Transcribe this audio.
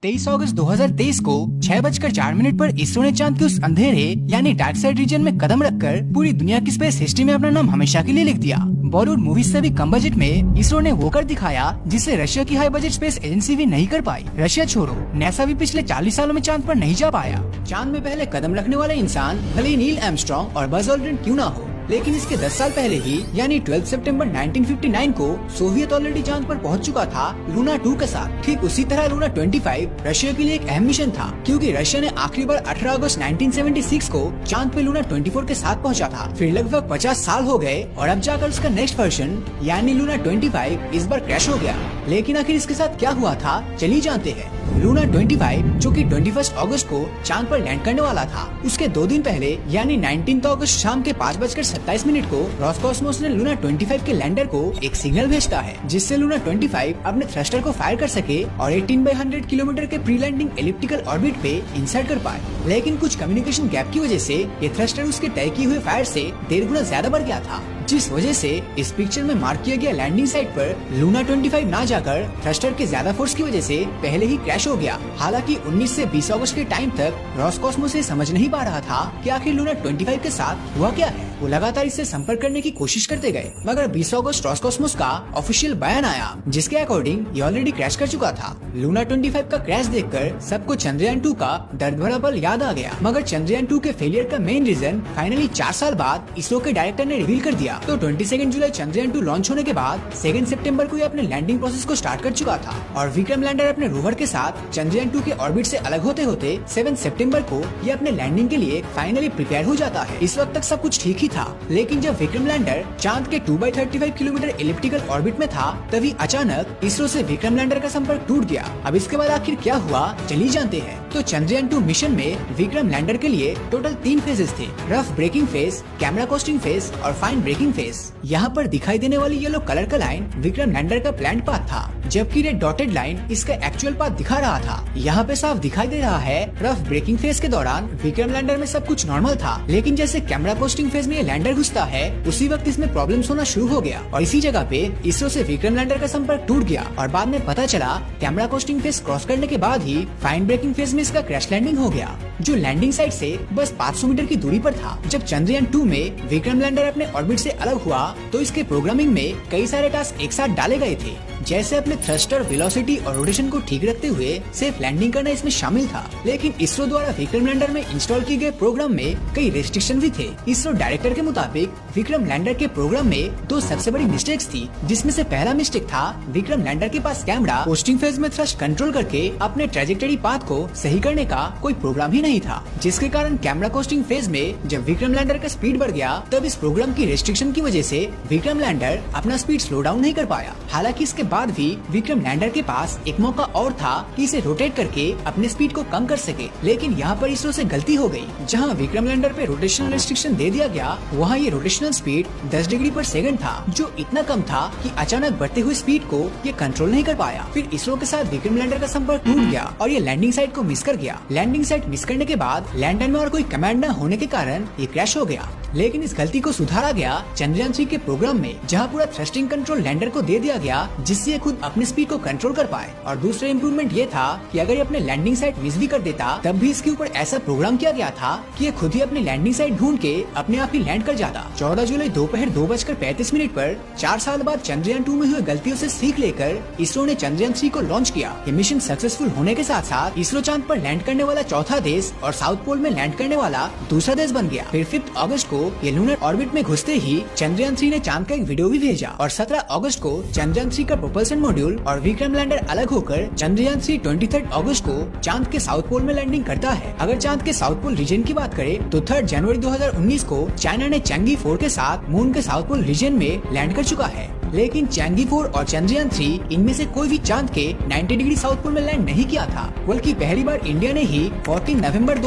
23 अगस्त 2023 को 6:04 पर इसरो ने चांद के उस अंधेरे यानी डार्क साइड रीजन में कदम रखकर पूरी दुनिया की स्पेस हिस्ट्री में अपना नाम हमेशा के लिए लिख दिया। बॉलीवुड मूवीज से भी कम बजट में इसरो ने वो कर दिखाया जिसे रशिया की हाई बजट स्पेस एजेंसी भी नहीं कर पाई। रशिया छोड़ो, नासा भी पिछले 40 सालों में चांद पर नहीं जा पाया। चांद में पहले कदम रखने वाले इंसान भले ही नील आर्मस्ट्रांग और बज ऑल्ड्रिन क्यों ना हो, लेकिन इसके 10 साल पहले ही यानी 12 सितंबर 1959 को सोवियत ऑलरेडी चांद पर पहुंच चुका था लूना 2 के साथ। ठीक उसी तरह लूना 25 रशिया के लिए एक अहम मिशन था, क्योंकि रशिया ने आखिरी बार 18 अगस्त 1976 को चांद पे लूना 24 के साथ पहुंचा था। फिर लगभग 50 साल हो गए और अब जाकर उसका नेक्स्ट वर्जन यानी लूना 25 इस बार क्रैश हो गया। लेकिन आखिर इसके साथ क्या हुआ था, चलिए जानते हैं। लूना 25 जो कि 21 अगस्त को चांद पर लैंड करने वाला था, उसके 2 दिन पहले यानी 19 अगस्त शाम के 5:27 को रॉसकॉस्मोस ने लूना 25 के लैंडर को एक सिग्नल भेजता है, जिससे लूना 25 अपने थ्रस्टर को फायर कर सके और 18/100 किलोमीटर के प्री लैंडिंग एलिप्टिकल ऑर्बिट पे इंसर्ट कर पाए। लेकिन कुछ कम्युनिकेशन गैप की वजह से ये थ्रस्टर उसके तय किए हुए फायर से 1.5 गुना ज्यादा बढ़ गया था, जिस वजह से इस पिक्चर में मार्क किया गया लैंडिंग साइट पर लूना 25 ना जाकर थ्रस्टर के ज्यादा फोर्स की वजह से पहले ही क्रैश हो गया। हालांकि 19 से 20 अगस्त के टाइम तक रॉसकॉस्मोस से समझ नहीं पा रहा था कि आखिर लूना 25 के साथ हुआ क्या है। वो लगातार इससे संपर्क करने की कोशिश करते गए, मगर 20 अगस्त रॉसकॉस्मोस का ऑफिशियल बयान आया, जिसके अकॉर्डिंग ये ऑलरेडी क्रैश कर चुका था। लूना 25 का क्रैश देखकर सबको चंद्रयान 2 का दर्द भरा पल याद आ गया, मगर चंद्रयान 2 के फेलियर का मेन रीजन फाइनली 4 साल बाद इसरो के डायरेक्टर ने रिवील कर दिया। तो 22 जुलाई चंद्रयान 2 लॉन्च होने के बाद 2 सितंबर को ये अपने लैंडिंग प्रोसेस को स्टार्ट कर चुका था और विक्रम लैंडर अपने रोवर के साथ चंद्रयान 2 के ऑर्बिट से अलग होते होते 7 सितंबर को ये अपने लैंडिंग के लिए फाइनली प्रिपेयर हो जाता है। इस वक्त तक सब कुछ ठीक ही था, लेकिन जब विक्रम लैंडर चांद के 2/35 किलोमीटर एलिप्टिकल ऑर्बिट में था, तभी अचानक इसरो से विक्रम लैंडर का संपर्क टूट गया। अब इसके बाद आखिर क्या हुआ, चलिए जानते हैं। तो चंद्रयान 2 मिशन में विक्रम लैंडर के लिए टोटल 3 फेजेस थे, rough breaking phase, camera costing phase और फाइन ब्रेकिंग फेज। यहाँ पर दिखाई देने वाली येलो कलर का लाइन विक्रम लैंडर का प्लान्ड पाथ था, जबकि रेड डॉटेड लाइन इसका एक्चुअल पाथ दिखा रहा था। यहाँ पे साफ दिखाई दे रहा है रफ ब्रेकिंग फेज के दौरान विक्रम लैंडर में सब कुछ नॉर्मल था, लेकिन जैसे कैमरा कोस्टिंग फेज में ये लैंडर घुसता है उसी वक्त इसमें प्रॉब्लम्स होना शुरू हो गया और इसी जगह पे इसरो से विक्रम लैंडर का संपर्क टूट गया और बाद में पता चला कैमरा कोस्टिंग फेज क्रॉस करने के बाद ही फाइन ब्रेकिंग फेज में इसका क्रैश लैंडिंग हो गया, जो लैंडिंग साइट से बस 500 मीटर की दूरी पर था। जब चंद्रयान 2 में विक्रम लैंडर अपने ऑर्बिट से अलग हुआ तो इसके प्रोग्रामिंग में कई सारे टास्क एक साथ डाले गए थे, जैसे अपने थ्रस्टर, वेलोसिटी और रोटेशन को ठीक रखते हुए सेफ लैंडिंग करना इसमें शामिल था। लेकिन इसरो द्वारा विक्रम लैंडर में इंस्टॉल किए गए प्रोग्राम में कई रेस्ट्रिक्शन भी थे। इसरो डायरेक्टर के मुताबिक विक्रम लैंडर के प्रोग्राम में 2 सबसे बड़ी मिस्टेक्स थी, जिसमें से पहला मिस्टेक था विक्रम लैंडर के पास कैमरा पोस्टिंग फेज में थ्रस्ट कंट्रोल करके अपने ट्रेजेक्टरी पाथ को सही करने का कोई प्रोग्राम ही नहीं था, जिसके कारण कैमरा कोस्टिंग फेज में जब विक्रम लैंडर का स्पीड बढ़ गया तब इस प्रोग्राम की रेस्ट्रिक्शन की वजह से विक्रम लैंडर अपना स्पीड स्लो डाउन नहीं कर पाया। हालांकि इसके बाद भी विक्रम लैंडर के पास एक मौका और था कि इसे रोटेट करके अपने स्पीड को कम कर सके, लेकिन यहाँ पर इसरो से गलती हो गई। जहाँ विक्रम लैंडर पे रोटेशनल रेस्ट्रिक्शन दे दिया गया, वहाँ ये रोटेशनल स्पीड 10 डिग्री पर सेकंड था, जो इतना कम था कि अचानक बढ़ते हुए स्पीड को ये कंट्रोल नहीं कर पाया। फिर इसरो के साथ विक्रम लैंडर का संपर्क टूट गया और ये लैंडिंग साइट को मिस कर गया। लैंडिंग साइट मिस करने के बाद लैंडर में और कोई कमांड न होने के कारण ये क्रैश हो गया। लेकिन इस गलती को सुधारा गया चंद्रयान 3 के प्रोग्राम में, जहाँ पूरा थ्रस्टिंग कंट्रोल लैंडर को दे दिया गया, जिससे ये खुद अपने स्पीड को कंट्रोल कर पाए। और दूसरा इम्प्रूवमेंट ये था कि अगर ये अपने लैंडिंग साइट मिस भी कर देता, तब भी इसके ऊपर ऐसा प्रोग्राम किया गया था कि ये खुद ही अपनी लैंडिंग साइट ढूंढ के अपने आप ही लैंड कर जाता। 14 जुलाई दोपहर 2:35 पर 4 साल बाद चंद्रयान 2 में हुए गलतियों से सीख लेकर इसरो ने चंद्रयान 3 को लॉन्च किया। ये मिशन सक्सेसफुल होने के साथ साथ इसरो चांद पर लैंड करने वाला चौथा देश और साउथ पोल में लैंड करने वाला दूसरा देश बन गया। फिर 5 अगस्त को ये लूनर ऑर्बिट में घुसते ही चंद्रयान 3 ने चांद का एक वीडियो भी भेजा और 17 अगस्त को चंद्रयान 3 का प्रोपल्सन मॉड्यूल और विक्रम लैंडर अलग होकर चंद्रयान 3 23 अगस्त को चांद के साउथ पोल में लैंडिंग करता है। अगर चांद के साउथ पोल रीजन की बात करें तो 3 जनवरी 2019 को चाइना ने चैंगी 4 के साथ मून के साउथ पोल रीजन में लैंड कर चुका है। लेकिन चैंगी 4 और चंद्रयान 3 इनमें से कोई भी चांद के 90 डिग्री साउथ पोल में लैंड नहीं किया था, बल्कि पहली बार इंडिया ने ही 14 नवंबर